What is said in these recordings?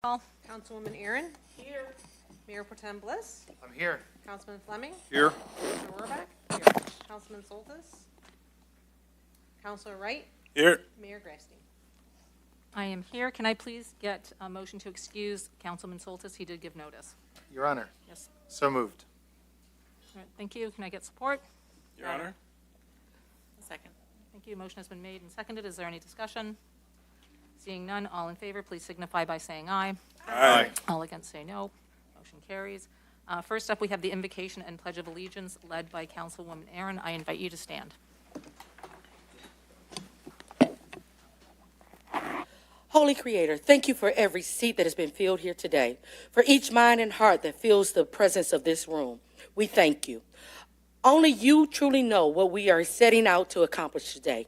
Call. Councilwoman Aaron. Here. Mayor Pro Tem Bliss. I'm here. Councilman Fleming. Here. Councilor Rohrbach. Here. Councilman Soltis. Councilor Wright. Here. Mayor Grafstein. I am here. Can I please get a motion to excuse Councilman Soltis? He did give notice. Your Honor. Yes. So moved. All right, thank you. Can I get support? Your Honor. Second. Thank you. Motion has been made and seconded. Is there any discussion? Seeing none, all in favor, please signify by saying aye. Aye. All against say no. Motion carries. First up, we have the invocation and pledge of allegiance led by Councilwoman Aaron. I invite you to stand. Holy Creator, thank you for every seat that has been filled here today, for each mind and heart that feels the presence of this room. We thank you. Only you truly know what we are setting out to accomplish today.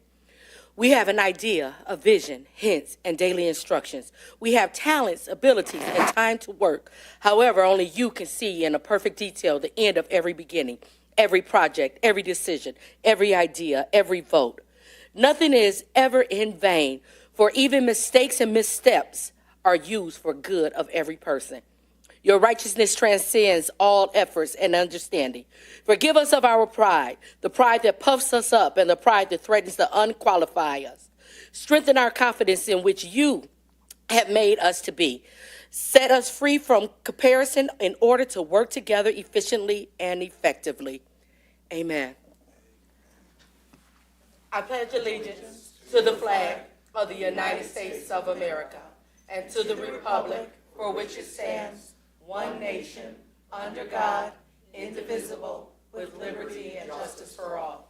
We have an idea, a vision, hints, and daily instructions. We have talents, abilities, and time to work. However, only you can see in a perfect detail the end of every beginning, every project, every decision, every idea, every vote. Nothing is ever in vain, for even mistakes and missteps are used for good of every person. Your righteousness transcends all efforts and understanding. Forgive us of our pride, the pride that puffs us up and the pride that threatens to unqualify us. Strengthen our confidence in which you have made us to be. Set us free from comparison in order to work together efficiently and effectively. Amen. I pledge allegiance to the flag of the United States of America and to the republic for which it stands, one nation, under God, indivisible, with liberty and justice for all.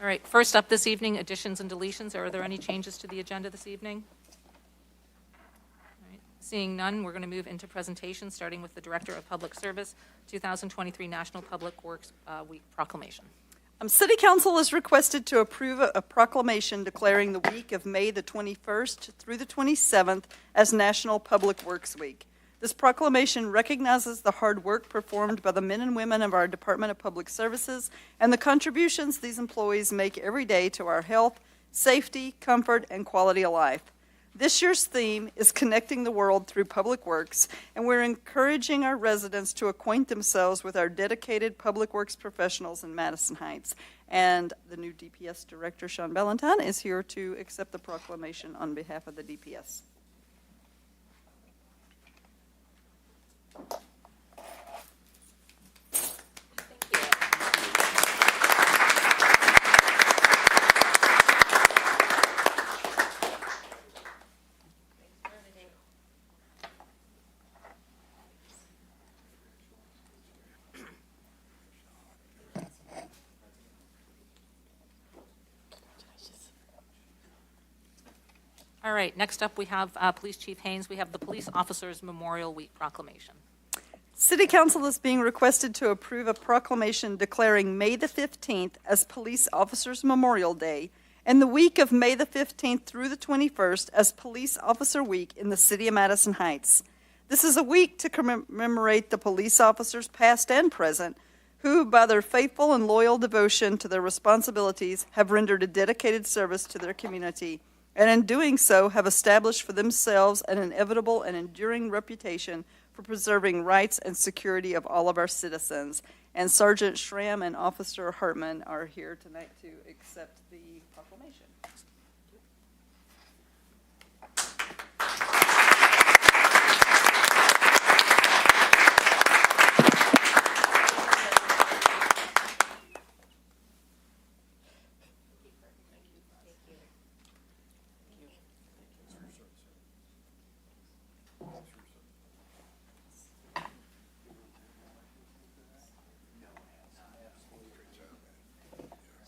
All right, first up this evening, additions and deletions. Are there any changes to the agenda this evening? All right, seeing none, we're going to move into presentations, starting with the Director of Public Service, 2023 National Public Works Week Proclamation. City Council is requested to approve a proclamation declaring the week of May the 21st through the 27th as National Public Works Week. This proclamation recognizes the hard work performed by the men and women of our Department of Public Services and the contributions these employees make every day to our health, safety, comfort, and quality of life. This year's theme is Connecting the World Through Public Works, and we're encouraging our residents to acquaint themselves with our dedicated public works professionals in Madison Heights. And the new DPS Director, Sean Ballantyne, is here to accept the proclamation on behalf of the DPS. All right, next up we have Police Chief Haynes. We have the Police Officers Memorial Week Proclamation. City Council is being requested to approve a proclamation declaring May the 15th as Police Officers Memorial Day and the week of May the 15th through the 21st as Police Officer Week in the city of Madison Heights. This is a week to commemorate the police officers past and present who, by their faithful and loyal devotion to their responsibilities, have rendered a dedicated service to their community, and in doing so have established for themselves an inevitable and enduring reputation for preserving rights and security of all of our citizens. And Sergeant Schramm and Officer Hartman are here tonight to accept the proclamation.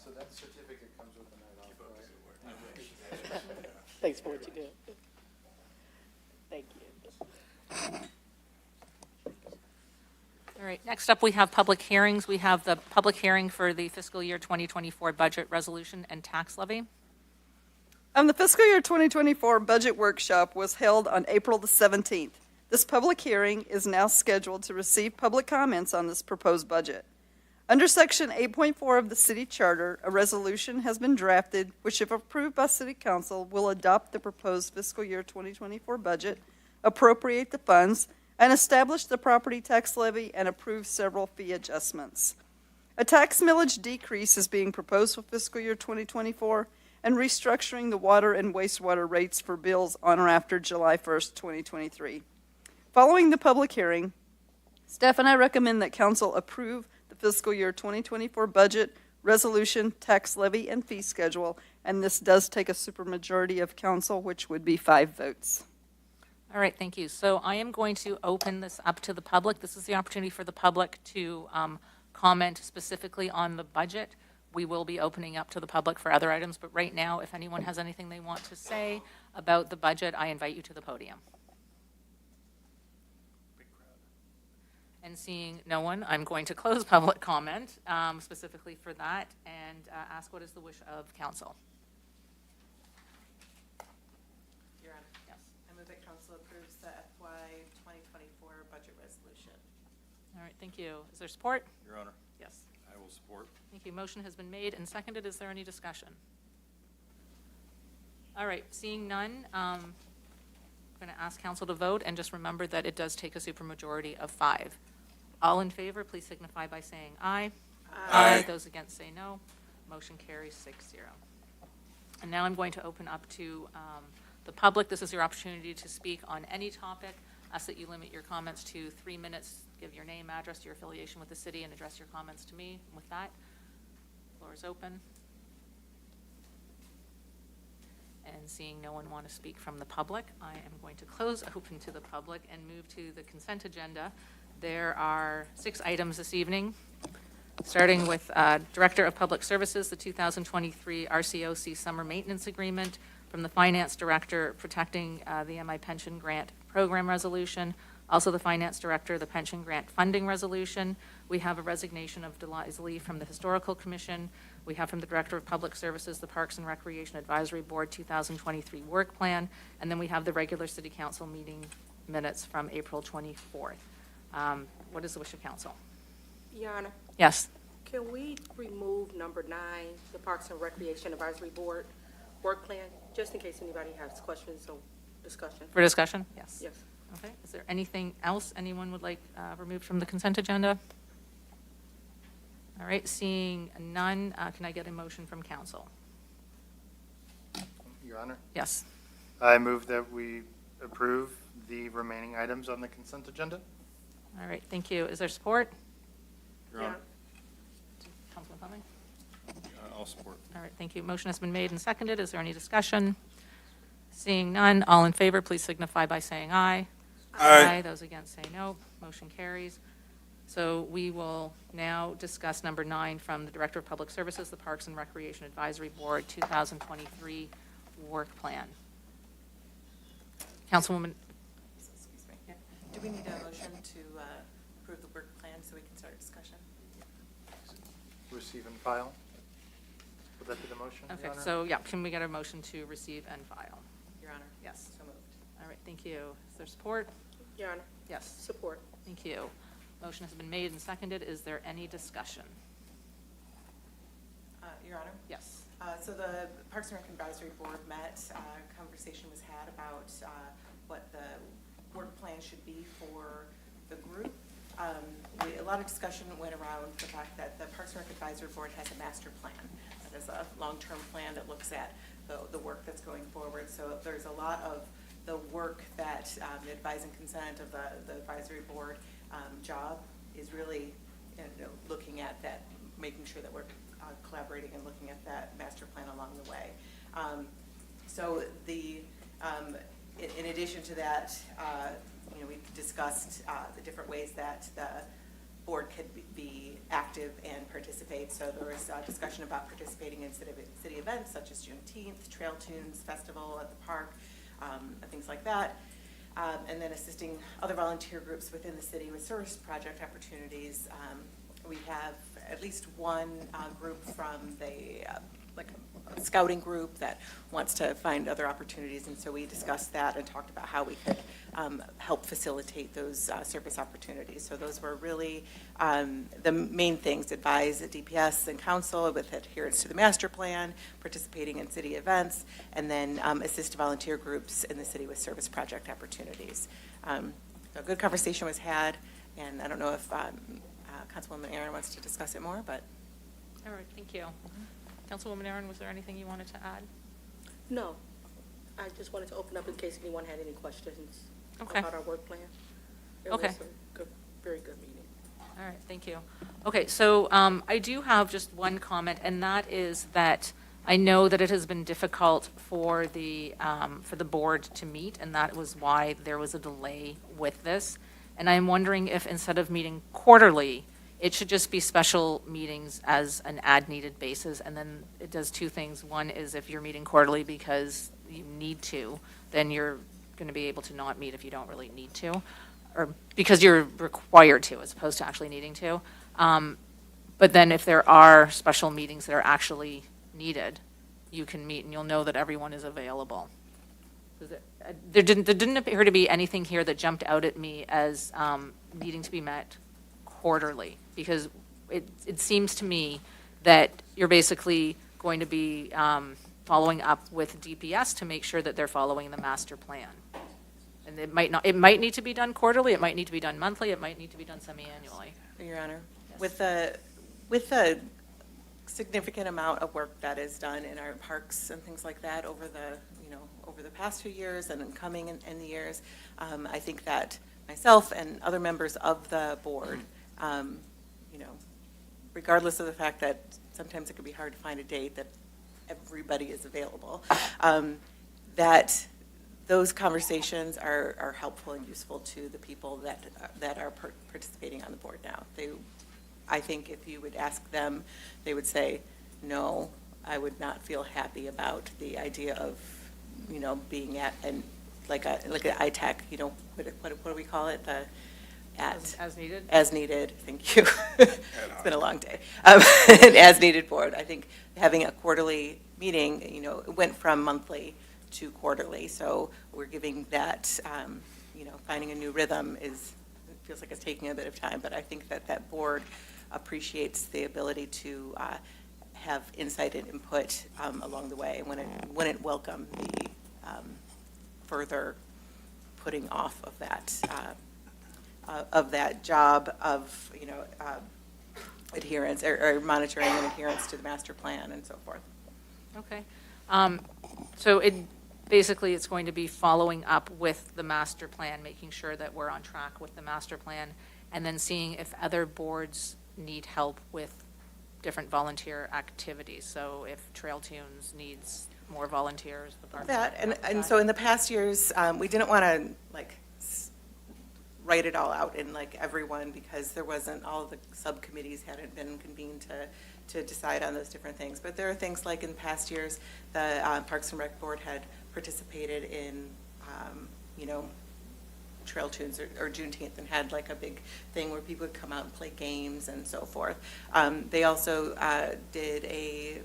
So that certificate comes with the night off, right? Thanks for what you do. Thank you. All right, next up we have public hearings. We have the public hearing for the fiscal year 2024 budget resolution and tax levy. The fiscal year 2024 budget workshop was held on April the 17th. This public hearing is now scheduled to receive public comments on this proposed budget. Under Section 8.4 of the City Charter, a resolution has been drafted which, if approved by City Council, will adopt the proposed fiscal year 2024 budget, appropriate the funds, and establish the property tax levy and approve several fee adjustments. A tax millage decrease is being proposed for fiscal year 2024 and restructuring the water and wastewater rates for bills on or after July 1st, 2023. Following the public hearing, staff and I recommend that council approve the fiscal year 2024 budget, resolution, tax levy, and fee schedule, and this does take a supermajority of council, which would be 5 votes. All right, thank you. So I am going to open this up to the public. This is the opportunity for the public to comment specifically on the budget. We will be opening up to the public for other items, but right now, if anyone has anything they want to say about the budget, I invite you to the podium. And seeing no one, I'm going to close public comment specifically for that and ask what is the wish of council. Your Honor. Yes. I move that council approves the FY 2024 budget resolution. All right, thank you. Is there support? Your Honor, Yes. I will support. Thank you. Motion has been made and seconded. Is there any discussion? All right, seeing none, I'm going to ask council to vote, and just remember that it does take a supermajority of 5. All in favor, please signify by saying aye. Aye. Those against say no. Motion carries 6-0. And now I'm going to open up to the public. This is your opportunity to speak on any topic. Ask that you limit your comments to 3 minutes. Give your name, address, your affiliation with the city, and address your comments to me. And with that, floor is open. And seeing no one want to speak from the public, I am going to close open to the public and move to the consent agenda. There are 6 items this evening, starting with Director of Public Services, the 2023 RCOC Summer Maintenance Agreement, from the Finance Director protecting the MI Pension Grant Program Resolution, also the Finance Director, the Pension Grant Funding Resolution. We have a resignation of Delise Lee from the Historical Commission. We have from the Director of Public Services, the Parks and Recreation Advisory Board 2023 Work Plan, and then we have the regular City Council meeting minutes from April 24th. What is the wish of council? Your Honor, Yes. can we remove number 9, the Parks and Recreation Advisory Board work plan, just in case anybody has questions or discussion? For discussion? Yes. Yes. Okay. Is there anything else anyone would like removed from the consent agenda? All right. Seeing none, can I get a motion from council? Your Honor, Yes. I move that we approve the remaining items on the consent agenda. All right. Thank you. Is there support? Your Honor, Councilman Fleming? I'll support. All right. Thank you. Motion has been made and seconded. Is there any discussion? Seeing none, all in favor, please signify by saying aye. Aye. Those against say no. Motion carries. So we will now discuss number 9 from the Director of Public Services, the Parks and Recreation Advisory Board 2023 Work Plan. Councilwoman, Excuse me. Do we need a motion to approve the work plan so we can start discussion? Receive and file. Would that be the motion, Your okay, Honor? so yeah, can we get a motion to receive and file? Your Honor. Yes. So moved. All right, thank you. Is there support? Your Honor, Yes. support. Thank you. Motion has been made and seconded. Is there any discussion? Your Honor. Yes. So the Parks and Rec Advisory Board met, conversation was had about what the work plan should be for the group. A lot of discussion went around the fact that the Parks and Rec Advisory Board has a master plan. That is a long-term plan that looks at the work that's going forward. So there's a lot of the work that the advise and consent of the advisory board job is really looking at that, making sure that we're collaborating and looking at that master plan along the way. So in addition to that, we discussed the different ways that the board could be active and participate. So there was a discussion about participating in city events such as Juneteenth, Trail Tunes Festival at the park, things like that. And then assisting other volunteer groups within the city with service project opportunities. We have at least one group from the like scouting group that wants to find other opportunities, and so we discussed that and talked about how we could help facilitate those service opportunities. So those were really the main things: advise the DPS and council with adherence to the master plan, participating in city events, and then assist volunteer groups in the city with service project opportunities. So a good conversation was had, and I don't know if Councilwoman Aaron wants to discuss it more, but. All right, thank you. Councilwoman Aaron, was there anything you wanted to add? No, I just wanted to open up in case anyone had any questions Okay. about our work plan. It Okay. was a good, very good meeting. All right, thank you. Okay, so I do have just one comment, and that is that I know that it has been difficult for the board to meet, and that was why there was a delay with this. And I'm wondering if instead of meeting quarterly, it should just be special meetings as an as-needed basis, and then it does two things. One is if you're meeting quarterly because you need to, then you're going to be able to not meet if you don't really need to, or because you're required to as opposed to actually needing to. But then if there are special meetings that are actually needed, you can meet, and you'll know that everyone is available. There didn't appear to be anything here that jumped out at me as needing to be met quarterly, because it seems to me that you're basically going to be following up with DPS to make sure that they're following the master plan. And it might need to be done quarterly, it might need to be done monthly, it might need to be done semi-annually. Your Honor, Yes. with the significant amount of work that is done in our parks and things like that over the past few years and coming in the years, I think that myself and other members of the board, regardless of the fact that sometimes it can be hard to find a date that everybody is available, that those conversations are helpful and useful to the people that are participating on the board now. I think if you would ask them, they would say, no, I would not feel happy about the idea of, being at, and like an ITAC, what do we call it? As needed? As needed, thank you. It's been a long day. An as-needed board. I think having a quarterly meeting, it went from monthly to quarterly, so we're giving that, finding a new rhythm feels like it's taking a bit of time, but I think that board appreciates the ability to have insight and input along the way, and when it welcome the further putting off of that job of adherence or monitoring and adherence to the master plan and so forth. Okay. So basically, it's going to be following up with the master plan, making sure that we're on track with the master plan, and then seeing if other boards need help with different volunteer activities. So if Trail Tunes needs more volunteers, the park. And so in the past years, we didn't want to write it all out in everyone, because there wasn't, all the subcommittees hadn't been convened to decide on those different things. But there are things like in past years, the Parks and Rec Board had participated in, Trail Tunes or Juneteenth, and had a big thing where people would come out and play games and so forth. They also did a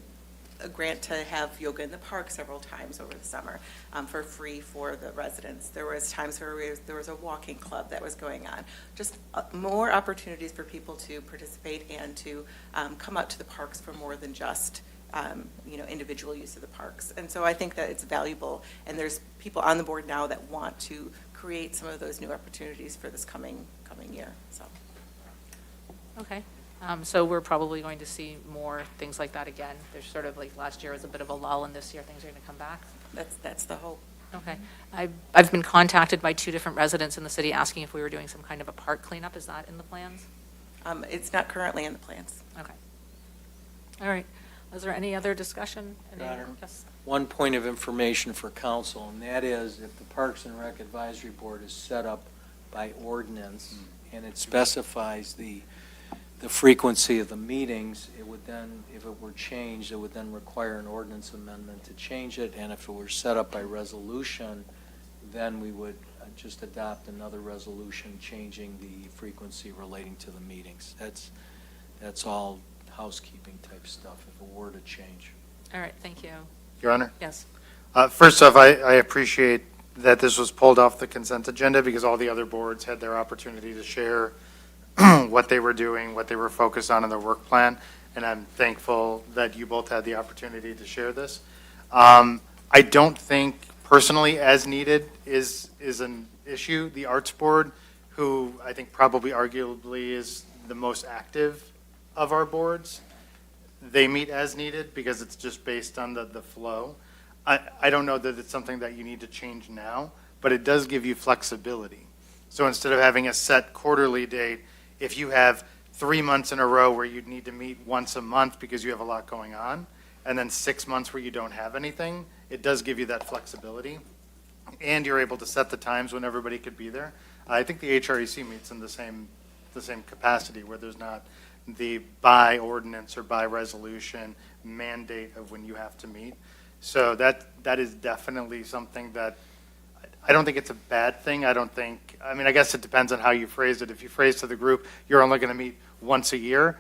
grant to have yoga in the park several times over the summer for free for the residents. There was times where there was a walking club that was going on. Just more opportunities for people to participate and to come out to the parks for more than just individual use of the parks. And so I think that it's valuable, and there's people on the board now that want to create some of those new opportunities for this coming year. So. Okay. So we're probably going to see more things like that again. There's sort of last year was a bit of a lull, and this year things are going to come back. That's the hope. Okay. I've been contacted by 2 different residents in the city asking if we were doing some kind of a park cleanup. Is that in the plans? It's not currently in the plans. Okay. All right. Is there any other discussion? Your Honor. Yes. One point of information for council, and that is if the Parks and Rec Advisory Board is set up by ordinance and it specifies the frequency of the meetings, it would then, if it were changed, it would then require an ordinance amendment to change it, and if it were set up by resolution, then we would just adopt another resolution changing the frequency relating to the meetings. That's all housekeeping type stuff if it were to change. All right, thank you. Your Honor. Yes. First off, I appreciate that this was pulled off the consent agenda because all the other boards had their opportunity to share what they were doing, what they were focused on in their work plan, and I'm thankful that you both had the opportunity to share this. I don't think personally as needed is an issue. The Arts Board, who I think probably arguably is the most active of our boards, they meet as needed because it's just based on the flow. I don't know that it's something that you need to change now, but it does give you flexibility. So instead of having a set quarterly date, if you have 3 months in a row where you'd need to meet once a month because you have a lot going on, and then 6 months where you don't have anything, it does give you that flexibility. And you're able to set the times when everybody could be there. I think the HREC meets in the same capacity where there's not the by ordinance or by resolution mandate of when you have to meet. So that is definitely something that I don't think it's a bad thing. I guess it depends on how you phrase it. If you phrase to the group, you're only going to meet once a year,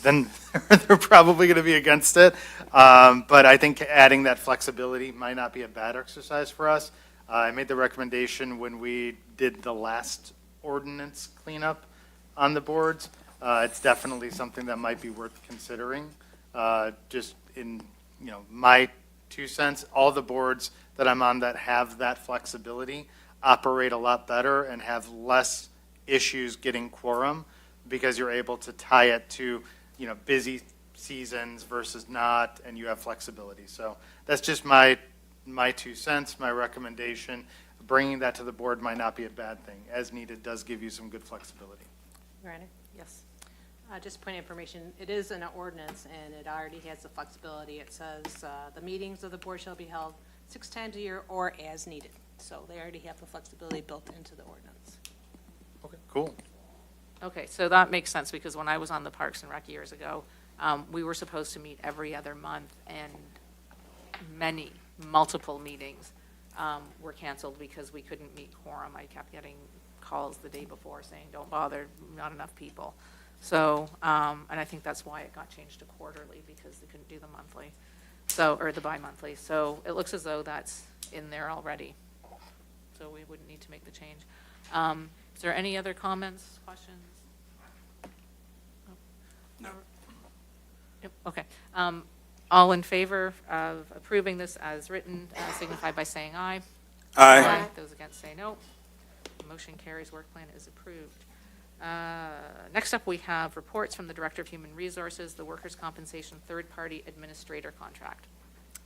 then they're probably going to be against it. But I think adding that flexibility might not be a bad exercise for us. I made the recommendation when we did the last ordinance cleanup on the boards. It's definitely something that might be worth considering. Just in, my 2 cents, all the boards that I'm on that have that flexibility operate a lot better and have less issues getting quorum because you're able to tie it to, busy seasons versus not, and you have flexibility. So that's just my 2 cents, my recommendation. Bringing that to the board might not be a bad thing. As needed does give you some good flexibility. Your Honor, Yes. just point of information, it is an ordinance, and it already has the flexibility. It says the meetings of the board shall be held 6 times a year or as needed. So they already have the flexibility built into the ordinance. Okay, cool. Okay, so that makes sense because when I was on the Parks and Rec years ago, we were supposed to meet every other month, and multiple meetings were canceled because we couldn't meet quorum. I kept getting calls the day before saying, don't bother, not enough people. So, and I think that's why it got changed to quarterly, because they couldn't do the monthly, or the bi-monthly. So it looks as though that's in there already. So we wouldn't need to make the change. Is there any other comments, questions? No. Yep, okay. All in favor of approving this as written, signify by saying aye. Aye. Those against say no. Motion carries. Work plan is approved. Next up, we have reports from the Director of Human Resources, the Workers' Compensation Third-Party Administrator Contract.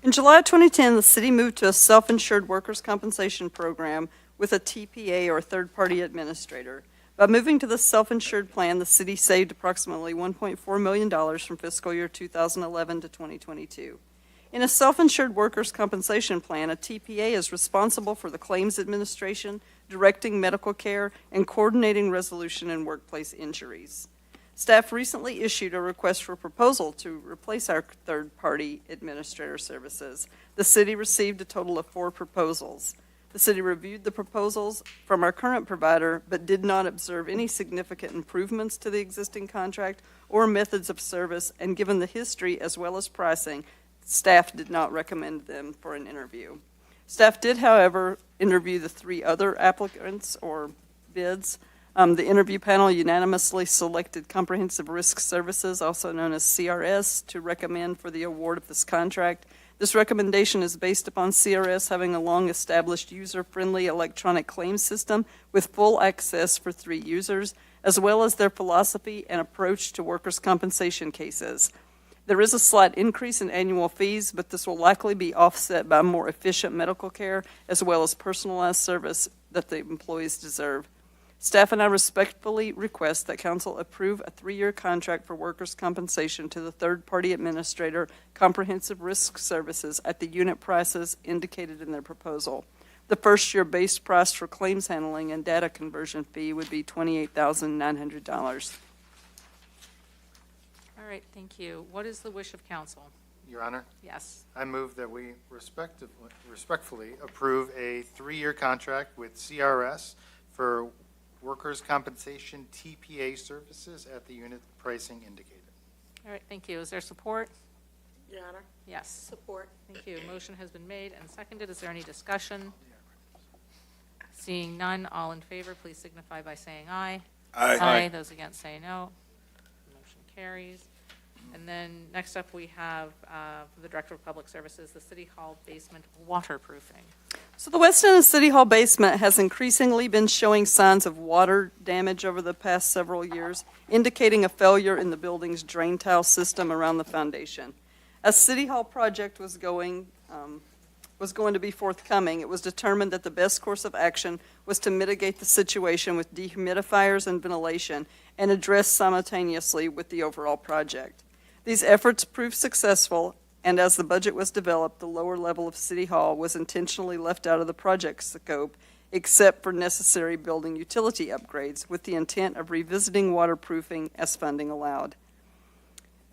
In July of 2010, the city moved to a self-insured workers' compensation program with a TPA or third-party administrator. By moving to the self-insured plan, the city saved approximately $1.4 million from fiscal year 2011 to 2022. In a self-insured workers' compensation plan, a TPA is responsible for the claims administration, directing medical care, and coordinating resolution in workplace injuries. Staff recently issued a request for proposal to replace our third-party administrator services. The city received a total of 4 proposals. The city reviewed the proposals from our current provider, but did not observe any significant improvements to the existing contract or methods of service, and given the history as well as pricing, staff did not recommend them for an interview. Staff did, however, interview the 3 other applicants or bids. The interview panel unanimously selected Comprehensive Risk Services, also known as CRS, to recommend for the award of this contract. This recommendation is based upon CRS having a long-established user-friendly electronic claims system with full access for 3 users, as well as their philosophy and approach to workers' compensation cases. There is a slight increase in annual fees, but this will likely be offset by more efficient medical care as well as personalized service that the employees deserve. Staff and I respectfully request that council approve a 3-year contract for workers' compensation to the third-party administrator, Comprehensive Risk Services, at the unit prices indicated in their proposal. The first-year base price for claims handling and data conversion fee would be $28,900. All right, thank you. What is the wish of council? Your Honor, Yes. I move that we respectfully approve a 3-year contract with CRS for workers' compensation TPA services at the unit pricing indicated. All right, thank you. Is there support? Your Honor. Yes. Support. Thank you. Motion has been made and seconded. Is there any discussion? Seeing none, all in favor, please signify by saying aye. Aye. Those against say no. Motion carries. And then next up, we have the Director of Public Services, the City Hall basement waterproofing. So the West End of City Hall basement has increasingly been showing signs of water damage over the past several years, indicating a failure in the building's drain tile system around the foundation. As City Hall project was going to be forthcoming, it was determined that the best course of action was to mitigate the situation with dehumidifiers and ventilation and address simultaneously with the overall project. These efforts proved successful, and as the budget was developed, the lower level of City Hall was intentionally left out of the project scope, except for necessary building utility upgrades, with the intent of revisiting waterproofing as funding allowed.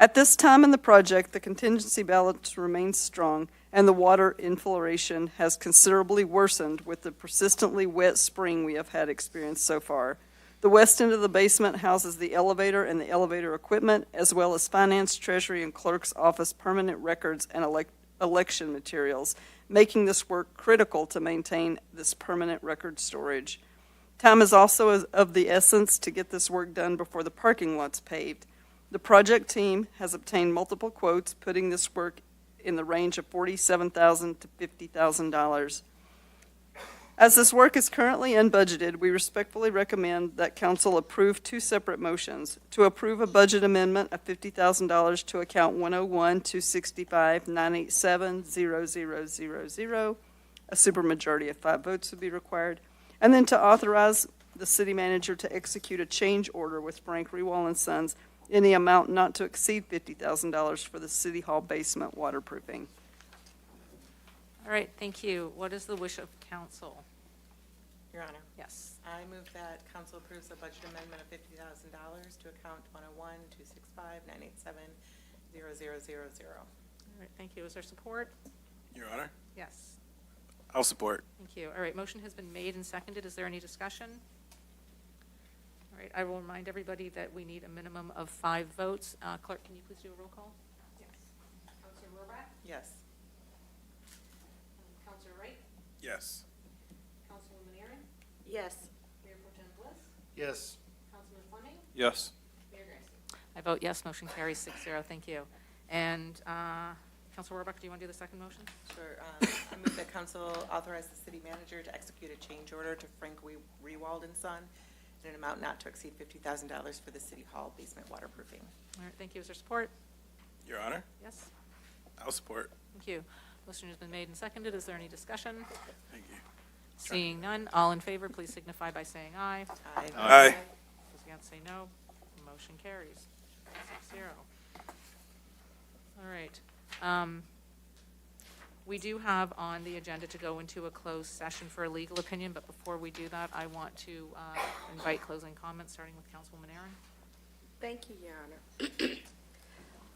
At this time in the project, the contingency balance remains strong, and the water infiltration has considerably worsened with the persistently wet spring we have had experienced so far. The west end of the basement houses the elevator and the elevator equipment, as well as finance, treasury, and clerk's office permanent records and election materials, making this work critical to maintain this permanent record storage. Time is also of the essence to get this work done before the parking lot's paved. The project team has obtained multiple quotes, putting this work in the range of $47,000 to $50,000. As this work is currently unbudgeted, we respectfully recommend that council approve two separate motions. To approve a budget amendment of $50,000 to account 101-265-987-0000. A supermajority of 5 votes would be required. And then to authorize the city manager to execute a change order with Frank Rewall & Sons in the amount not to exceed $50,000 for the City Hall basement waterproofing. All right, thank you. What is the wish of council? Your Honor, Yes. I move that council approves a budget amendment of $50,000 to account 101-265-987-0000. All right, thank you. Is there support? Your Honor, Yes. I'll support. Thank you. All right, motion has been made and seconded. Is there any discussion? All right, I will remind everybody that we need a minimum of 5 votes. Clerk, can you please do a roll call? Yes. Counselor Rohrbach? Yes. Counselor Wright? Yes. Councilwoman Aaron? Yes. Mayor Pro Tem Bliss? Yes. Councilman Fleming? Yes. Mayor Grassi? I vote yes, motion carries 6-0. Thank you. And Councilor Rohrbach, do you want to do the second motion? Sure. I move that council authorize the city manager to execute a change order to Frank Rewald & Son in an amount not to exceed $50,000 for the City Hall basement waterproofing. All right, thank you. Is there support? Your Honor, Yes? I'll support. Thank you. Motion has been made and seconded. Is there any discussion? Thank you. Seeing none, all in favor, please signify by saying aye. Aye. Those against say no. Motion carries 6-0. All right. We do have on the agenda to go into a closed session for a legal opinion, but before we do that, I want to invite closing comments, starting with Councilwoman Aaron. Thank you, Your Honor.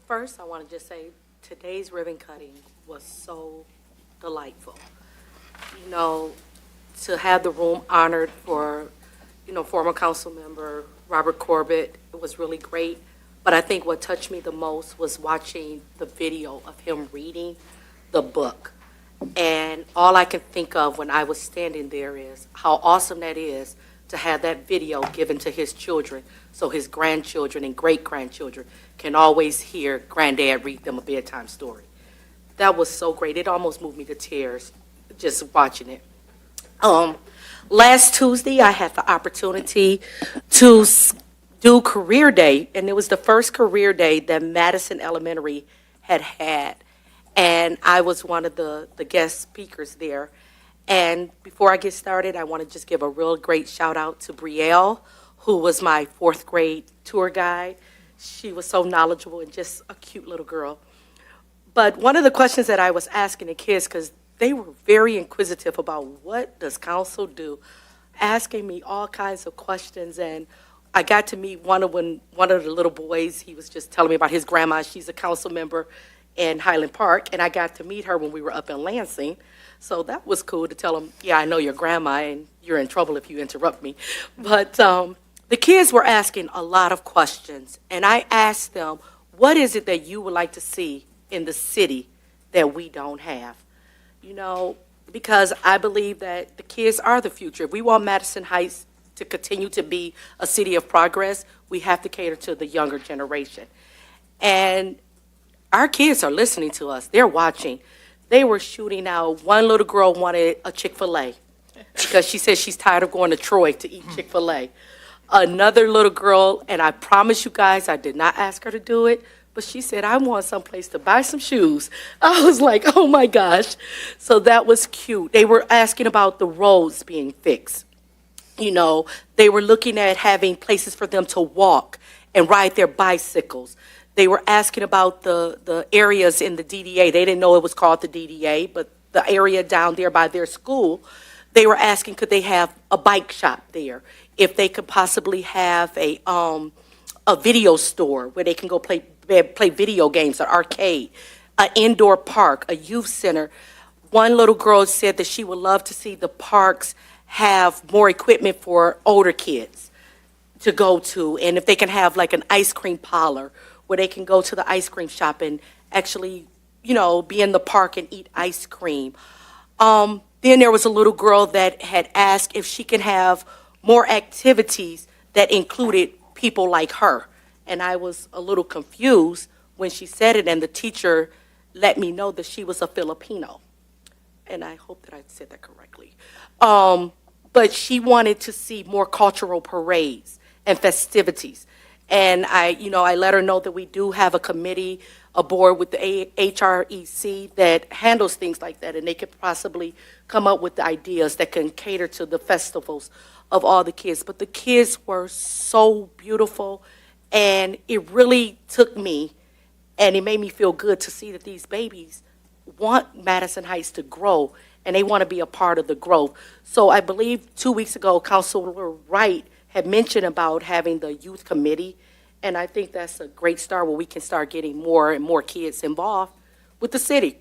First, I want to just say today's ribbon cutting was so delightful. You know, to have the room honored for, former council member Robert Corbett, it was really great. But I think what touched me the most was watching the video of him reading the book. And all I can think of when I was standing there is how awesome that is to have that video given to his children, so his grandchildren and great-grandchildren can always hear Granddad read them a bedtime story. That was so great. It almost moved me to tears just watching it. Last Tuesday, I had the opportunity to do Career Day, and it was the first Career Day that Madison Elementary had. And I was one of the guest speakers there. And before I get started, I want to just give a real great shout out to Brielle, who was my 4th grade tour guide. She was so knowledgeable and just a cute little girl. But one of the questions that I was asking the kids, because they were very inquisitive about what does council do, asking me all kinds of questions. And I got to meet one of the little boys, he was just telling me about his grandma. She's a council member in Highland Park, and I got to meet her when we were up in Lansing. So that was cool to tell them, yeah, I know your grandma, and you're in trouble if you interrupt me. But the kids were asking a lot of questions, and I asked them, what is it that you would like to see in the city that we don't have. You know, because I believe that the kids are the future. If we want Madison Heights to continue to be a city of progress, we have to cater to the younger generation. And our kids are listening to us. They're watching. They were shooting out. One little girl wanted a Chick-fil-A because she said she's tired of going to Troy to eat Chick-fil-A. Another little girl, and I promise you guys, I did not ask her to do it, but she said, I want someplace to buy some shoes. I was like, oh my gosh. So that was cute. They were asking about the roads being fixed. You know, they were looking at having places for them to walk and ride their bicycles. They were asking about the areas in the DDA. They didn't know it was called the DDA, but the area down there by their school, they were asking could they have a bike shop there, if they could possibly have a video store where they can go play video games, an arcade, an indoor park, a youth center. One little girl said that she would love to see the parks have more equipment for older kids to go to, and if they can have like an ice cream parlor where they can go to the ice cream shop and actually, you know, be in the park and eat ice cream. Then there was a little girl that had asked if she can have more activities that included people like her. And I was a little confused when she said it, and the teacher let me know that she was a Filipino. And I hope that I said that correctly. But she wanted to see more cultural parades and festivities. And I let her know that we do have a committee, a board with the HREC that handles things like that, and they could possibly come up with the ideas that can cater to the festivals of all the kids. But the kids were so beautiful, and it really took me, and it made me feel good to see that these babies want Madison Heights to grow, and they want to be a part of the growth. So I believe 2 weeks ago, Councilor Wright had mentioned about having the youth committee, and I think that's a great start where we can start getting more and more kids involved with the city.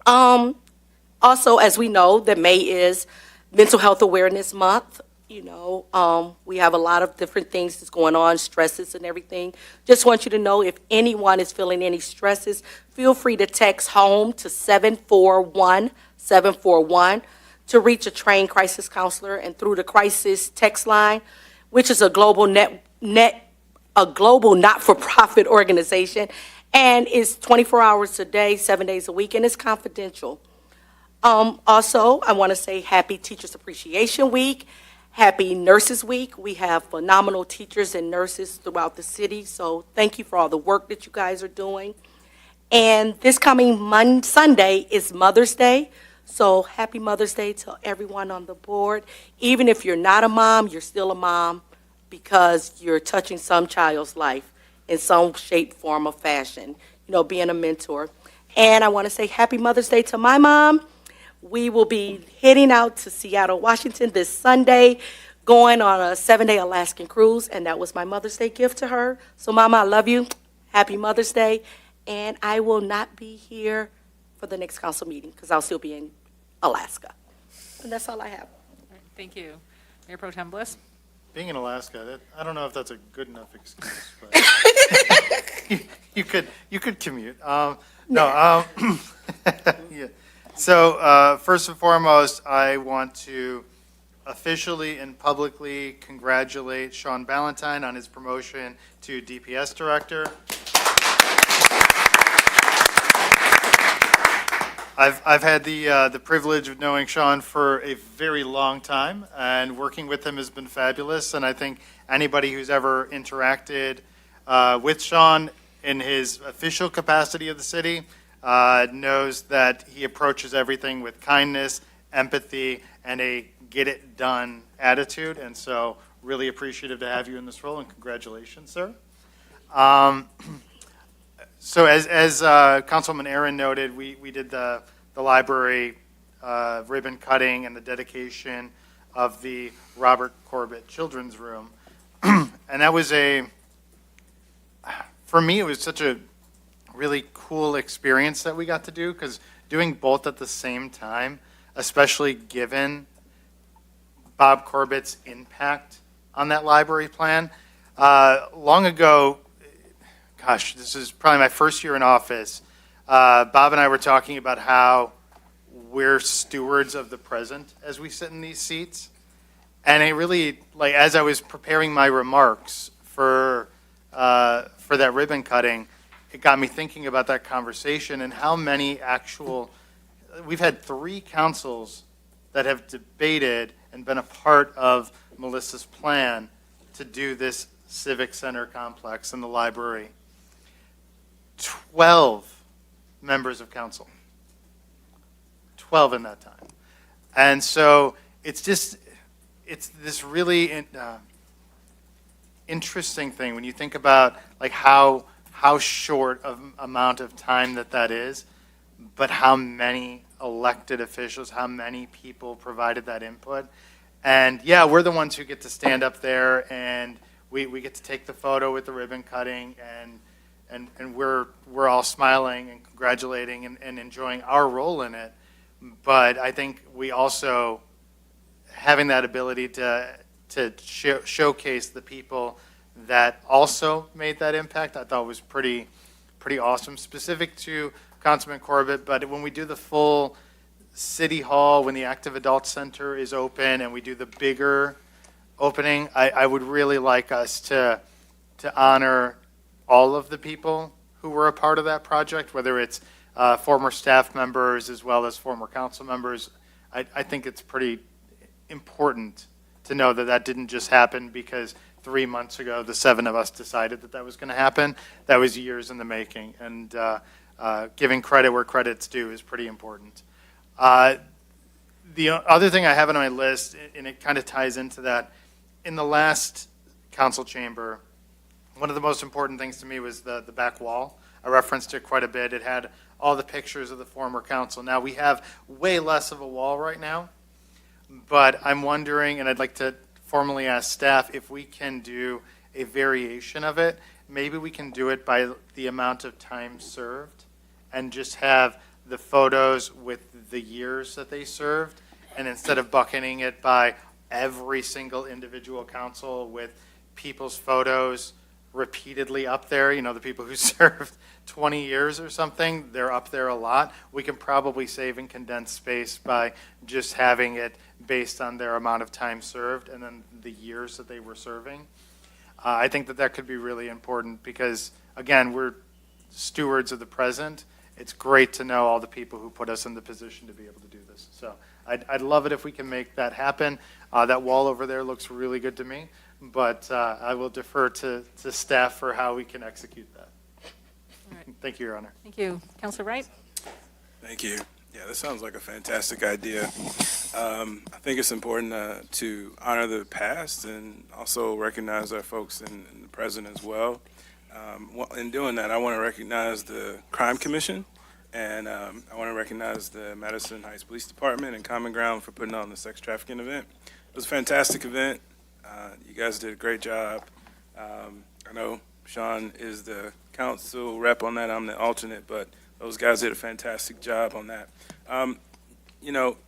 Also, as we know, that May is Mental Health Awareness Month. You know, we have a lot of different things that's going on, stresses and everything. Just want you to know if anyone is feeling any stresses, feel free to text HOME to 741-741 to reach a trained crisis counselor, and through the crisis text line, which is a global global not-for-profit organization, and it's 24 hours a day, 7 days a week, and it's confidential. Also, I want to say Happy Teachers Appreciation Week. Happy Nurses Week. We have phenomenal teachers and nurses throughout the city, so thank you for all the work that you guys are doing. And this coming Sunday is Mother's Day, so happy Mother's Day to everyone on the board. Even if you're not a mom, you're still a mom because you're touching some child's life in some shape, form, or fashion, you know, being a mentor. And I want to say happy Mother's Day to my mom. We will be heading out to Seattle, Washington this Sunday, going on a 7-day Alaskan cruise, and that was my Mother's Day gift to her. So, Mama, I love you. Happy Mother's Day. And I will not be here for the next council meeting because I'll still be in Alaska. And that's all I have. Thank you. Mayor Pro Tem Bliss? Being in Alaska, I don't know if that's a good enough excuse, but you could commute. Yeah. So first and foremost, I want to officially and publicly congratulate Sean Ballantyne on his promotion to DPS Director. I've had the privilege of knowing Sean for a very long time, and working with him has been fabulous. And I think anybody who's ever interacted with Sean in his official capacity of the city knows that he approaches everything with kindness, empathy, and a get-it-done attitude. And so really appreciative to have you in this role, and congratulations, sir. So as Councilman Aaron noted, we did the library ribbon cutting and the dedication of the Robert Corbett Children's Room. And that was for me, it was such a really cool experience that we got to do, because doing both at the same time, especially given Bob Corbett's impact on that library plan. Long ago, gosh, this is probably my first year in office, Bob and I were talking about how we're stewards of the present as we sit in these seats. And it really, like, as I was preparing my remarks for that ribbon cutting, it got me thinking about that conversation and how many we've had 3 councils that have debated and been a part of Melissa's plan to do this civic center complex in the library. 12 members of council. 12 in that time. And so it's this really interesting thing when you think about like how short of amount of time that is, but how many elected officials, how many people provided that input. And yeah, we're the ones who get to stand up there and we get to take the photo with the ribbon cutting and we're all smiling and congratulating and enjoying our role in it. But I think we also having that ability to showcase the people that also made that impact, I thought was pretty awesome, specific to Councilman Corbett. But when we do the full City Hall, when the Active Adult Center is open and we do the bigger opening, I would really like us to honor all of the people who were a part of that project, whether it's former staff members as well as former council members. I think it's pretty important to know that didn't just happen because 3 months ago the 7 of us decided that was going to happen. That was years in the making, and giving credit where credit's due is pretty important. The other thing I have on my list, and it kind of ties into that, in the last council chamber, one of the most important things to me was the back wall. I referenced it quite a bit. It had all the pictures of the former council. Now we have way less of a wall right now, but I'm wondering, and I'd like to formally ask staff if we can do a variation of it. Maybe we can do it by the amount of time served and just have the photos with the years that they served, and instead of bucketing it by every single individual council with people's photos repeatedly up there, the people who served 20 years or something, they're up there a lot. We can probably save and condense space by just having it based on their amount of time served and then the years that they were serving. I think that could be really important because, again, we're stewards of the present. It's great to know all the people who put us in the position to be able to do this. So I'd love it if we can make that happen. That wall over there looks really good to me, but I will defer to staff for how we can execute that. All right. Thank you, Your Honor. Thank you. Councilor Wright? Thank you. Yeah, this sounds like a fantastic idea. I think it's important to honor the past and also recognize our folks in the present as well. In doing that, I want to recognize the Crime Commission, and I want to recognize the Madison Heights Police Department and Common Ground for putting on the sex trafficking event. It was a fantastic event. You guys did a great job. I know Sean is the council rep on that. I'm the alternate, but those guys did a fantastic job on that.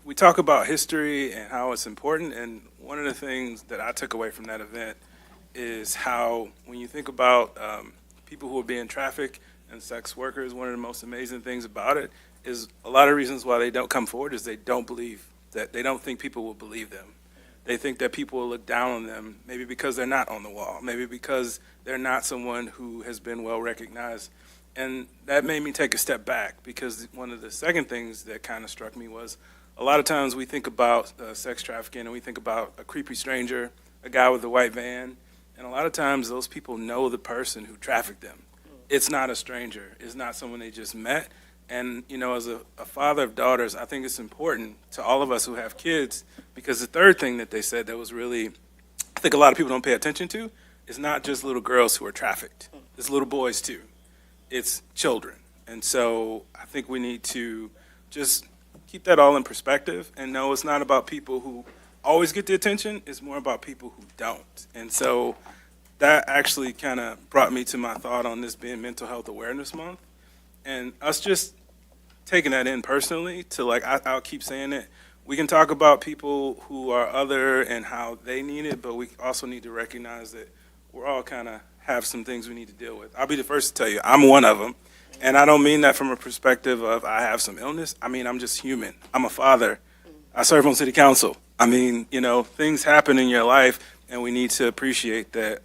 We talk about history and how it's important, and one of the things that I took away from that event is how, when you think about people who are being trafficked and sex workers, one of the most amazing things about it is a lot of reasons why they don't come forward is they don't think people will believe them. They think that people will look down on them, maybe because they're not on the wall, maybe because they're not someone who has been well recognized. And that made me take a step back, because one of the second things that kind of struck me was a lot of times we think about sex trafficking and we think about a creepy stranger, a guy with a white van, and a lot of times those people know the person who trafficked them. It's not a stranger. It's not someone they just met. And, as a father of daughters, I think it's important to all of us who have kids, because the third thing that they said that was really, I think a lot of people don't pay attention to, is not just little girls who are trafficked. It's little boys too. It's children. And so I think we need to just keep that all in perspective and know it's not about people who always get the attention. It's more about people who don't. And so that actually kind of brought me to my thought on this being Mental Health Awareness Month. And us just taking that in personally to, I'll keep saying it, we can talk about people who are other and how they need it, but we also need to recognize that we're all kind of have some things we need to deal with. I'll be the first to tell you, I'm one of them, And I don't mean that from a perspective of I have some illness. I mean, I'm just human. I'm a father. I serve on city council. I mean, things happen in your life, and we need to appreciate that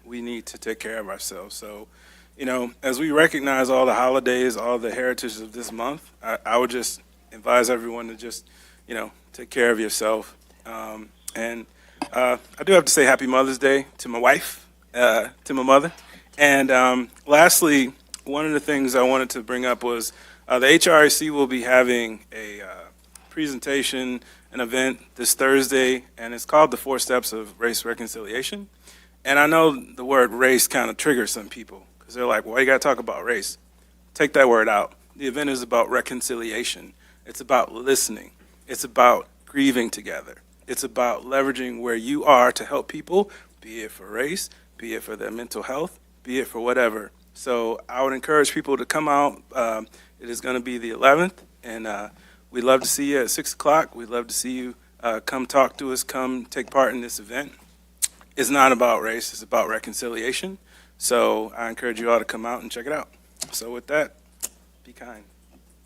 we need to take care of ourselves. So, as we recognize all the holidays, all the heritage of this month, I would just advise everyone to just, take care of yourself. And I do have to say Happy Mother's Day to my wife, to my mother. And lastly, one of the things I wanted to bring up was the HRIC will be having a presentation, an event this Thursday, and it's called the 4 Steps of Race Reconciliation. And I know the word race kind of triggers some people because they're like, why you got to talk about race? Take that word out. The event is about reconciliation. It's about listening. It's about grieving together. It's about leveraging where you are to help people, be it for race, be it for their mental health, be it for whatever. So I would encourage people to come out. It is going to be the 11th, and we'd love to see you at 6 o'clock. We'd love to see you come talk to us, come take part in this event. It's not about race. It's about reconciliation. So I encourage you all to come out and check it out. So with that, be kind.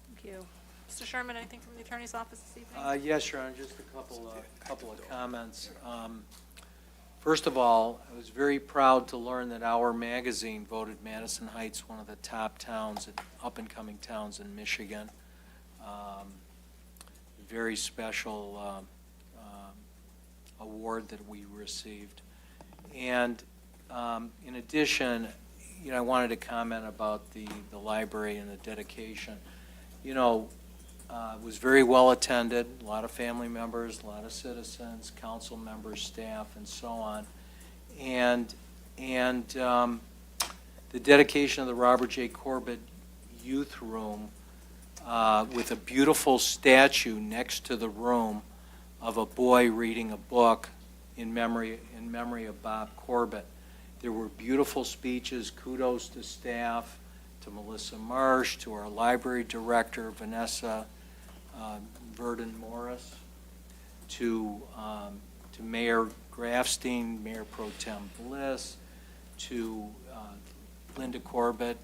Thank you. Mr. Sherman, anything from the Attorney's Office this evening? Yes, Your Honor, just a couple of comments. First of all, I was very proud to learn that Our Magazine voted Madison Heights one of the top towns, up-and-coming towns in Michigan. Very special award that we received. And in addition, I wanted to comment about the library and the dedication. It was very well attended, a lot of family members, a lot of citizens, council members, staff, and so on. And the dedication of the Robert J. Corbett Youth Room with a beautiful statue next to the room of a boy reading a book in memory of Bob Corbett. There were beautiful speeches, kudos to staff, to Melissa Marsh, to our library director, Vanessa Verdon Morris, to Mayor Grafstein, Mayor Pro Tem Bliss, to Linda Corbett,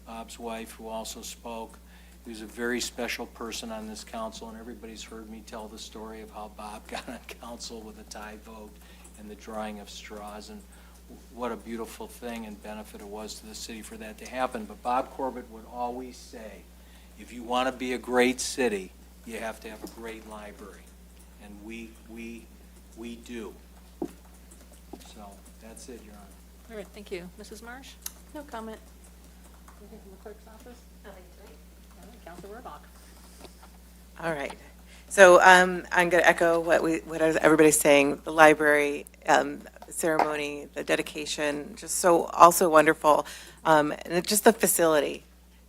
Bob's wife, who also spoke. He was a very special person on this council, and everybody's heard me tell the story of how Bob got on council with a tie vote and the drawing of straws, and what a beautiful thing and benefit it was to the city for that to happen. But Bob Corbett would always say, if you want to be a great city, you have to have a great library. And we do. So that's it, Your Honor. All right, thank you. Mrs. Marsh? No comment. Anything from the clerk's office? Nothing tonight. All right, Counselor Rohrbach. All right. So I'm going to echo what everybody's saying. The library ceremony, the dedication, just so also wonderful. And just the facility.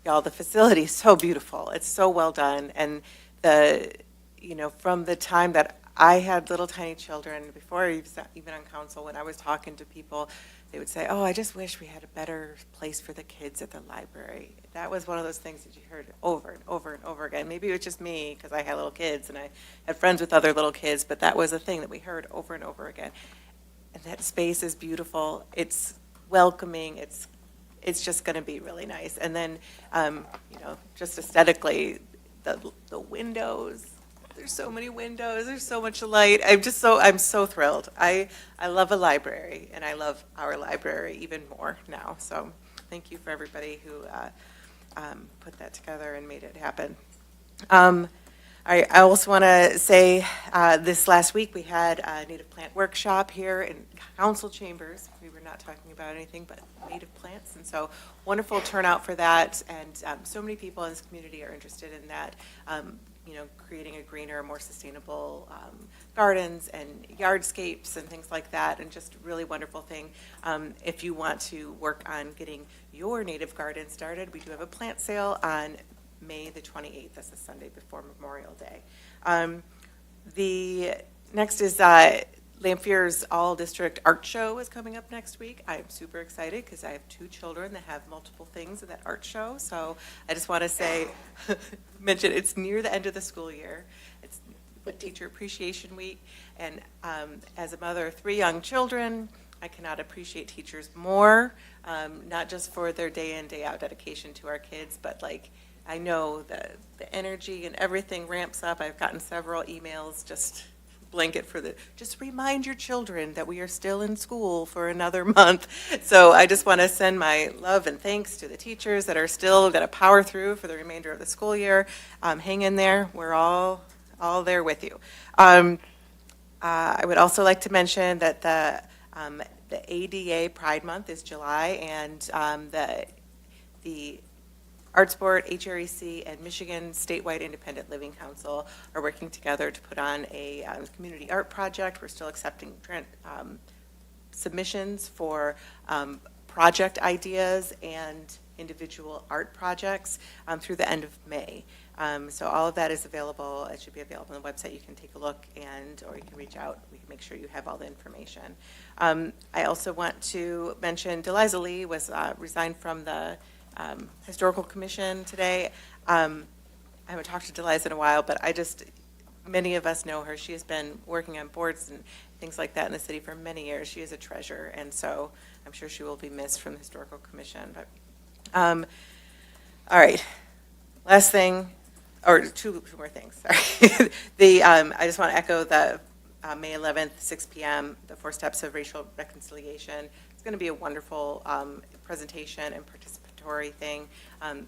Y'all, the facility is so beautiful. It's so well done. And from the time that I had little tiny children, before I was even on council, when I was talking to people, they would say, oh, I just wish we had a better place for the kids at the library. That was one of those things that you heard over and over and over again. Maybe it was just me because I had little kids and I had friends with other little kids, but that was a thing that we heard over and over again. And that space is beautiful. It's welcoming. It's just going to be really nice. And then, just aesthetically, the windows. There's so many windows. There's so much light. I'm so thrilled. I love a library, and I love our library even more now. So thank you for everybody who put that together and made it happen. I also want to say this last week we had a native plant workshop here in council chambers. We were not talking about anything but native plants, and so wonderful turnout for that. And so many people in this community are interested in that. Creating a greener, more sustainable gardens and yardscapes and things like that, and just a really wonderful thing. If you want to work on getting your native garden started, we do have a plant sale on May the 28th. That's the Sunday before Memorial Day. The next is Lamphere's All-District Art Show is coming up next week. I'm super excited because I have 2 children that have multiple things in that art show. So I just want to say, mention it's near the end of the school year. It's Teacher Appreciation Week. And as a mother of 3 young children, I cannot appreciate teachers more, not just for their day in, day out dedication to our kids, but like, I know the energy and everything ramps up. I've gotten several emails, just just remind your children that we are still in school for another month. So I just want to send my love and thanks to the teachers that are still going to power through for the remainder of the school year. Hang in there. We're all there with you. I would also like to mention that the ADA Pride Month is July, and the Arts Board, HREC, and Michigan Statewide Independent Living Council are working together to put on a community art project. We're still accepting submissions for project ideas and individual art projects through the end of May. So all of that is available. It should be available on the website. You can take a look, or you can reach out. We can make sure you have all the information. I also want to mention Deliza Lee was resigned from the Historical Commission today. I haven't talked to Deliza in a while, but many of us know her. She has been working on boards and things like that in the city for many years. She is a treasure, and so I'm sure she will be missed from the Historical Commission. But all right, last thing, or two more things. Sorry. I just want to echo the May 11th, 6 p.m., the 4 Steps of Racial Reconciliation. It's going to be a wonderful presentation and participatory thing.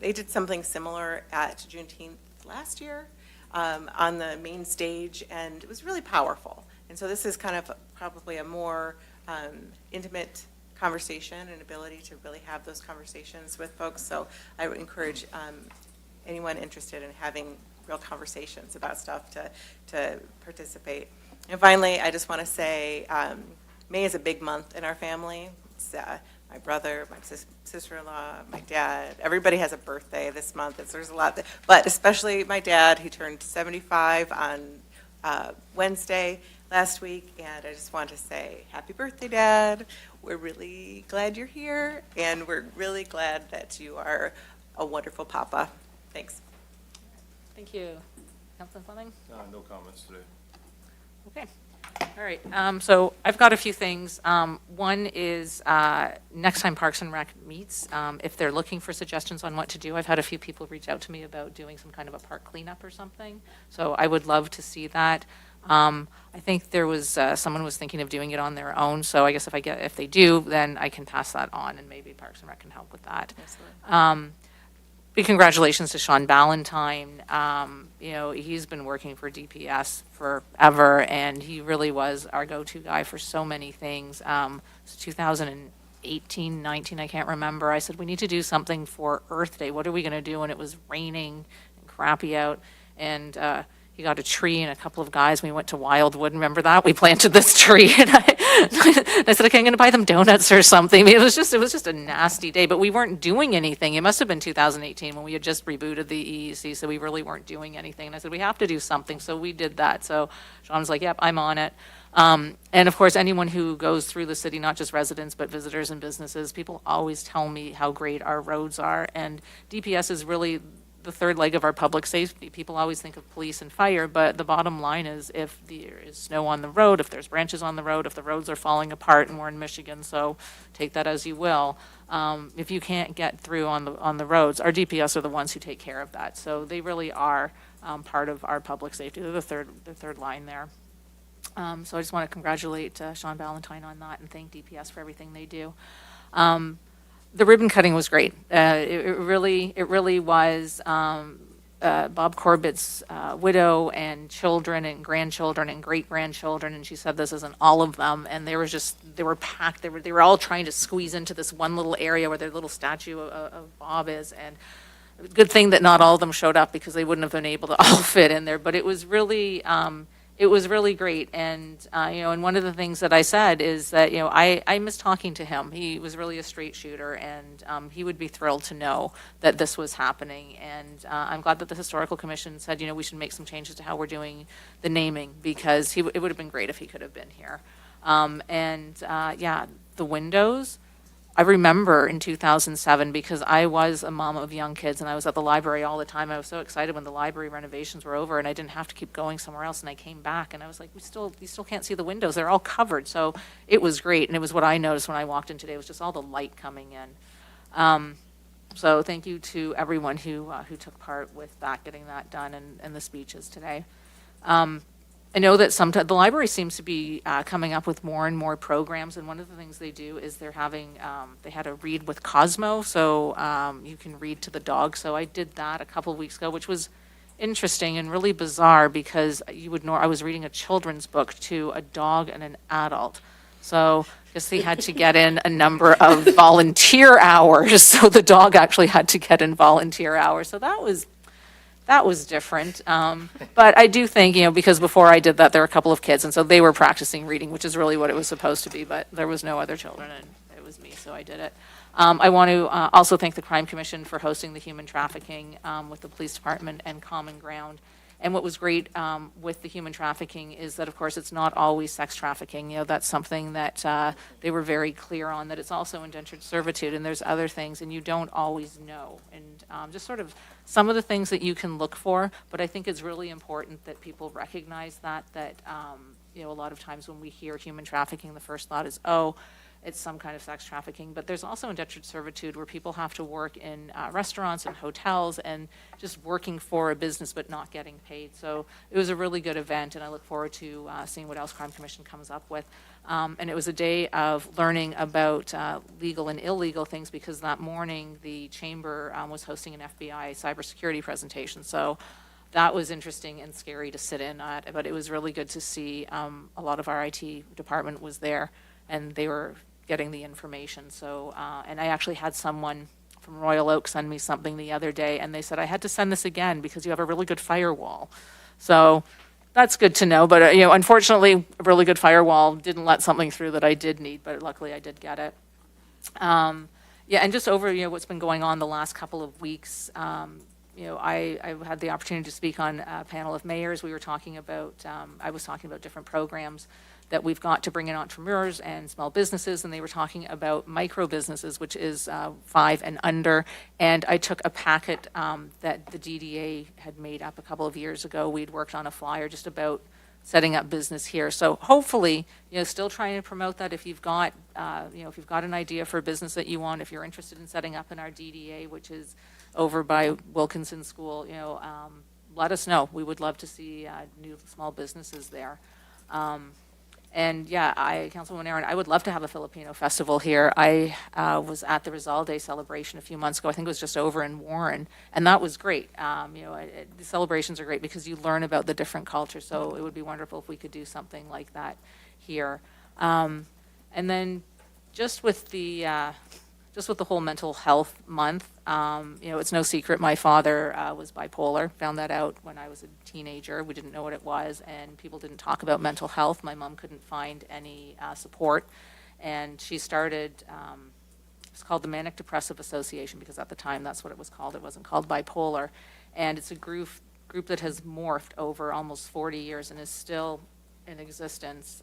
They did something similar at Juneteenth last year on the main stage, and it was really powerful. And so this is kind of probably a more intimate conversation and ability to really have those conversations with folks. So I would encourage anyone interested in having real conversations about stuff to participate. And finally, I just want to say May is a big month in our family. It's, my brother, my sister-in-law, my dad, everybody has a birthday this month. There's a lot, but especially my dad. He turned 75 on Wednesday last week, and I just want to say happy birthday, Dad. We're really glad you're here, and we're really glad that you are a wonderful papa. Thanks. Thank you. Councilman Fleming? No comments today. Okay. All right. So I've got a few things. One is next time Parks and Rec meets, if they're looking for suggestions on what to do, I've had a few people reach out to me about doing some kind of a park cleanup or something. So I would love to see that. I think there was someone was thinking of doing it on their own. So I guess if they do, then I can pass that on, and maybe Parks and Rec can help with that. Big congratulations to Sean Ballantyne. He's been working for DPS forever, and he really was our go-to guy for so many things. It's 2018, 19, I can't remember. I said, we need to do something for Earth Day. What are we going to do? And it was raining and crappy out, and he got a tree and a couple of guys. We went to Wildwood. Remember that? We planted this tree, and I said, okay, I'm going to buy them donuts or something. It was just a nasty day, but we weren't doing anything. It must have been 2018 when we had just rebooted the EEC, so we really weren't doing anything. And I said, we have to do something, so we did that. So Sean was like, yep, I'm on it. And of course, anyone who goes through the city, not just residents, but visitors and businesses, people always tell me how great our roads are. And DPS is really the third leg of our public safety. People always think of police and fire, but the bottom line is if there is snow on the road, if there's branches on the road, if the roads are falling apart, and we're in Michigan, so take that as you will. If you can't get through on the roads, our DPS are the ones who take care of that. So they really are part of our public safety. They're the third line there. So I just want to congratulate Sean Ballantyne on that and thank DPS for everything they do. The ribbon cutting was great. It really was. Bob Corbett's widow and children and grandchildren and great-grandchildren, and she said this isn't all of them, and they were packed. They were all trying to squeeze into this one little area where their little statue of Bob is, and good thing that not all of them showed up because they wouldn't have been able to all fit in there, but it was really great. And, and one of the things that I said is that, I miss talking to him. He was really a straight shooter, and he would be thrilled to know that this was happening. And I'm glad that the Historical Commission said, we should make some changes to how we're doing the naming, because it would have been great if he could have been here. The windows, I remember in 2007, because I was a mom of young kids and I was at the library all the time. I was so excited when the library renovations were over and I didn't have to keep going somewhere else. And I came back and I was like, you still can't see the windows. They're all covered. So it was great. And it was what I noticed when I walked in today, was just all the light coming in. So thank you to everyone who took part with that, getting that done, and the speeches today. I know that sometimes the library seems to be coming up with more and more programs, and one of the things they do is they're having, they had a read with Cosmo, so you can read to the dog. So I did that a couple of weeks ago, which was interesting and really bizarre, because you would know I was reading a children's book to a dog and an adult. So I guess they had to get in a number of volunteer hours, so the dog actually had to get in volunteer hours. So that was different. But I do think, because before I did that, there were a couple of kids, and so they were practicing reading, which is really what it was supposed to be, but there was no other children, and it was me, so I did it. I want to also thank the Crime Commission for hosting the human trafficking with the police department and Common Ground. And what was great with the human trafficking is that, of course, it's not always sex trafficking. That's something that they were very clear on, that it's also indentured servitude, and there's other things, and you don't always know. And just sort of some of the things that you can look for, but I think it's really important that people recognize that a lot of times when we hear human trafficking, the first thought is, oh, it's some kind of sex trafficking, but there's also indentured servitude where people have to work in restaurants and hotels and just working for a business but not getting paid. So it was a really good event, and I look forward to seeing what else Crime Commission comes up with. And it was a day of learning about legal and illegal things, because that morning the Chamber was hosting an FBI cybersecurity presentation. So that was interesting and scary to sit in at, but it was really good to see a lot of our IT department was there, and they were getting the information. So, and I actually had someone from Royal Oak send me something the other day, and they said, I had to send this again because you have a really good firewall. So that's good to know, but unfortunately, a really good firewall didn't let something through that I did need, but luckily I did get it. And just over, what's been going on the last couple of weeks, I had the opportunity to speak on a panel of mayors. We were talking about, I was talking about different programs that we've got to bring in entrepreneurs and small businesses, and they were talking about micro businesses, which is 5 and under. And I took a packet that the DDA had made up a couple of years ago. We'd worked on a flyer just about setting up business here. So hopefully, still trying to promote that. If you've got, if you've got an idea for a business that you want, if you're interested in setting up in our DDA, which is over by Wilkinson School, let us know. We would love to see new small businesses there. And Councilwoman Aaron, I would love to have a Filipino festival here. I was at the Rizal Day celebration a few months ago. I think it was just over in Warren, and that was great. The celebrations are great because you learn about the different cultures, so it would be wonderful if we could do something like that here. And then just with the whole mental health month, it's no secret my father was bipolar. Found that out when I was a teenager. We didn't know what it was, and people didn't talk about mental health. My mom couldn't find any support, and she started, it's called the Manic Depressive Association, because at the time that's what it was called. It wasn't called bipolar, and it's a group that has morphed over almost 40 years and is still in existence.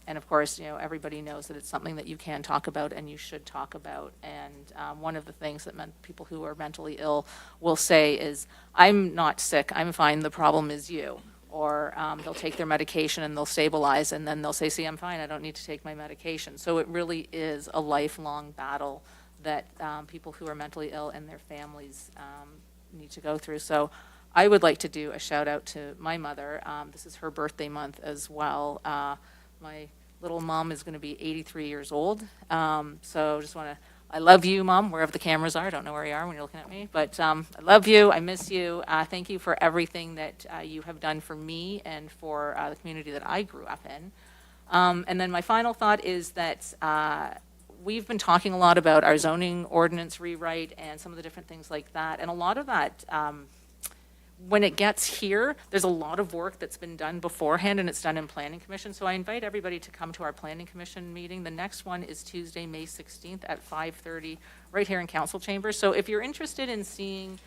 And of course, everybody knows that it's something that you can talk about and you should talk about. And one of the things that people who are mentally ill will say is, I'm not sick, I'm fine, the problem is you. Or they'll take their medication and they'll stabilize, and then they'll say, see, I'm fine, I don't need to take my medication. So it really is a lifelong battle that people who are mentally ill and their families need to go through. So I would like to do a shout out to my mother. This is her birthday month as well. My little mom is going to be 83 years old. So just want to, I love you, Mom, wherever the cameras are. I don't know where you are when you're looking at me, but I love you. I miss you. Thank you for everything that you have done for me and for the community that I grew up in. And then my final thought is that we've been talking a lot about our zoning ordinance rewrite and some of the different things like that. And a lot of that, when it gets here, there's a lot of work that's been done beforehand, and it's done in Planning Commission. So I invite everybody to come to our Planning Commission meeting. The next one is Tuesday, May 16th at 5:30, right here in Council Chambers. So if you're interested in seeing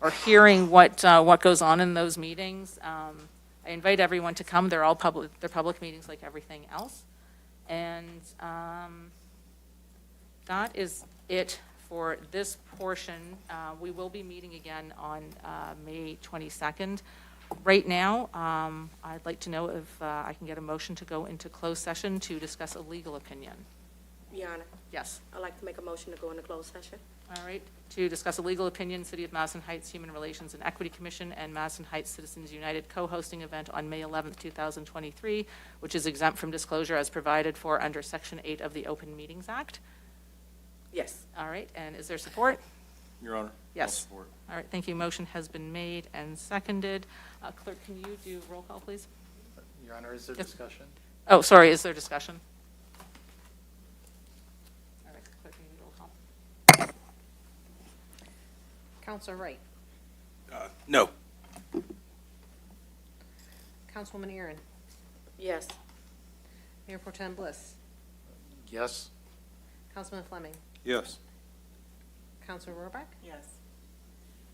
or hearing what goes on in those meetings, I invite everyone to come. They're all public. They're public meetings like everything else. And that is it for this portion. We will be meeting again on May 22nd. Right now, I'd like to know if I can get a motion to go into closed session to discuss a legal opinion. Your Honor, Yes. I'd like to make a motion to go into closed session. All right, to discuss a legal opinion, City of Madison Heights Human Relations and Equity Commission and Madison Heights Citizens United co-hosting event on May 11th, 2023, which is exempt from disclosure as provided for under Section 8 of the Open Meetings Act. Yes. All right, and is there support? Your Honor. Yes. All right, thank you. Motion has been made and seconded. Clerk, can you do roll call, please? Your Honor, is there Yes. discussion? Oh, sorry, is there discussion? All right, clerk, can you do roll call? Counselor Wright, No. Councilwoman Aaron, Yes. Mayor Pro Tem Bliss, Yes? Councilman Fleming, Yes. Councilor Rohrbach, Yes.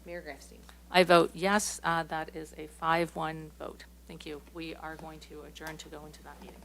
Mayor Grafstein. I vote yes. That is a 5-1 vote. Thank you. We are going to adjourn to go into that meeting.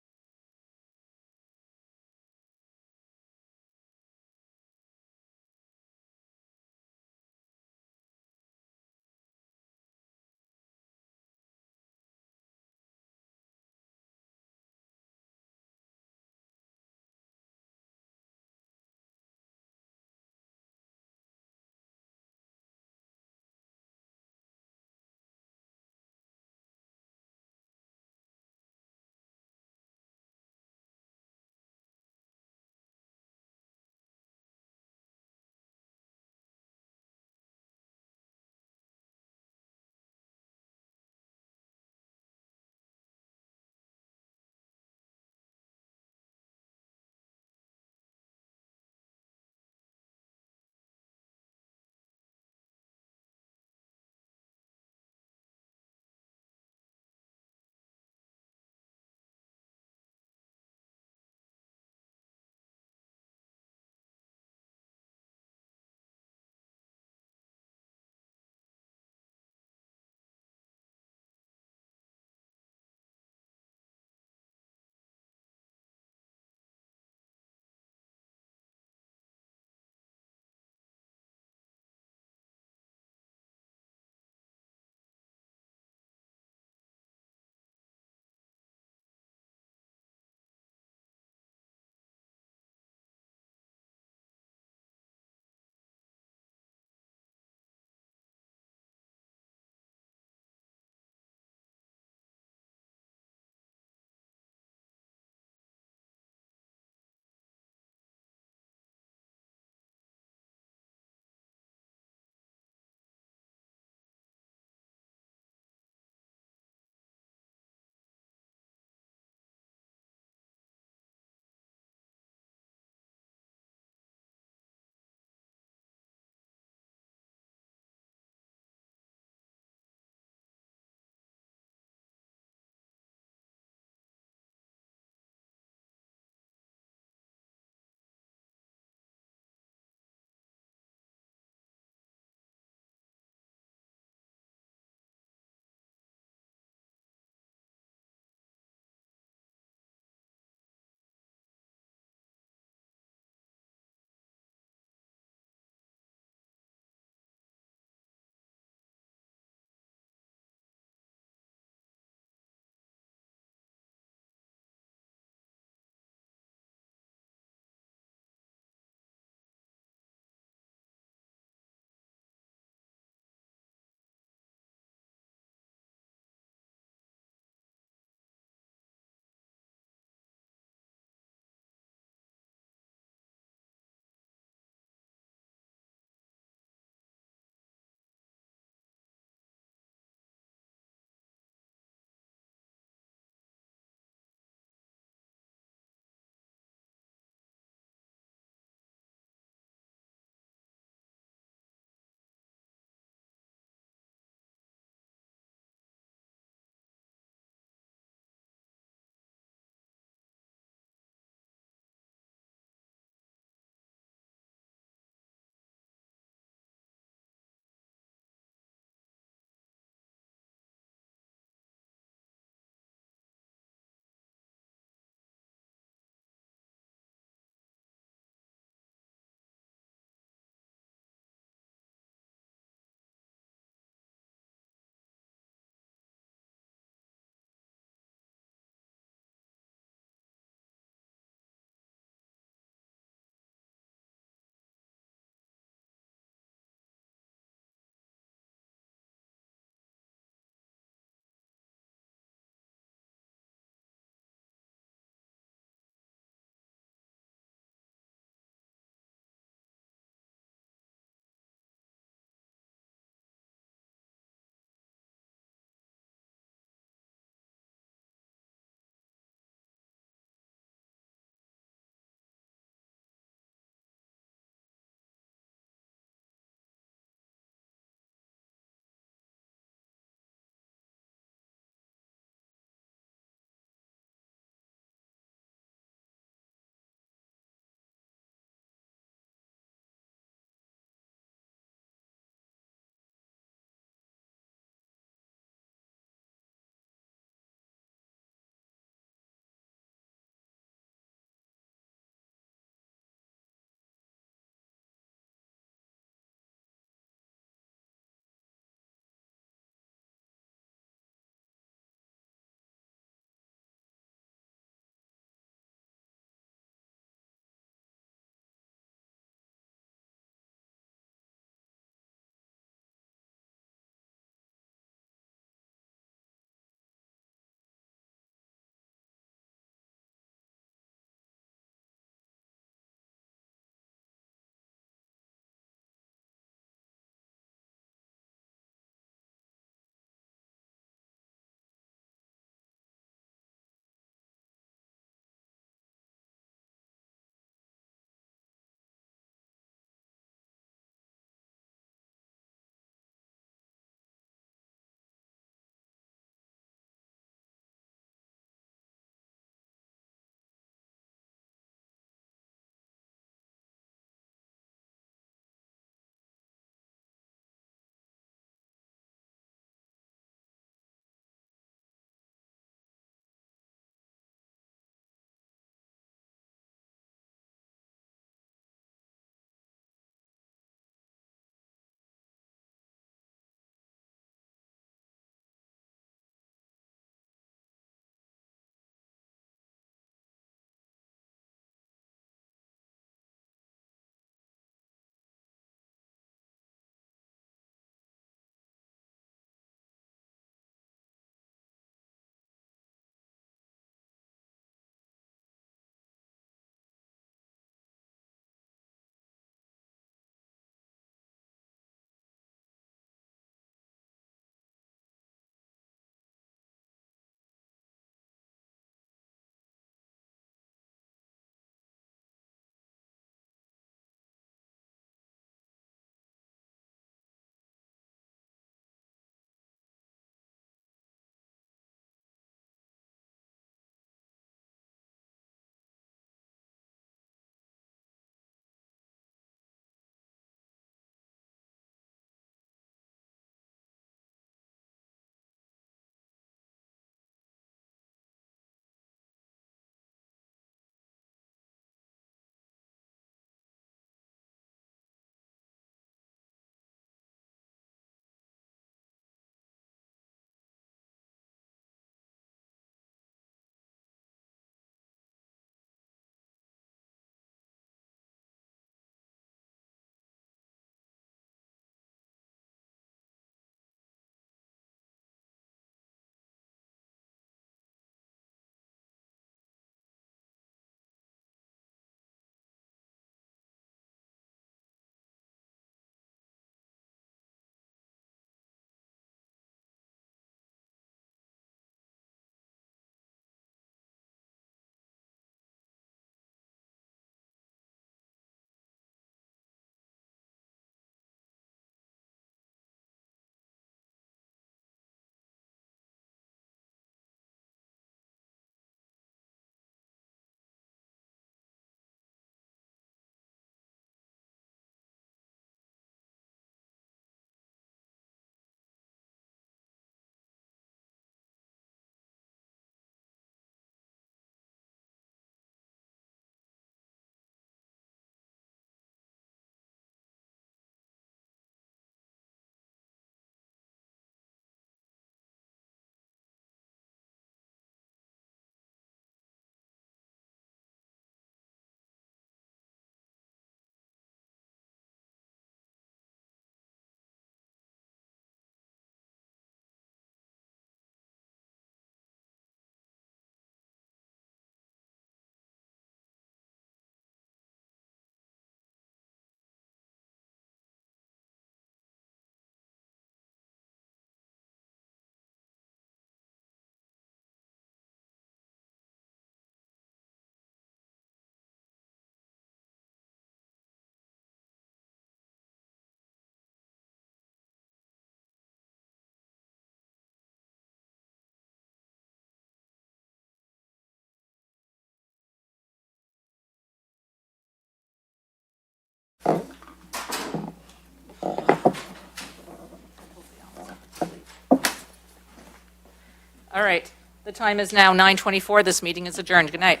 All right, the time is now 9:24. This meeting is adjourned. Good night.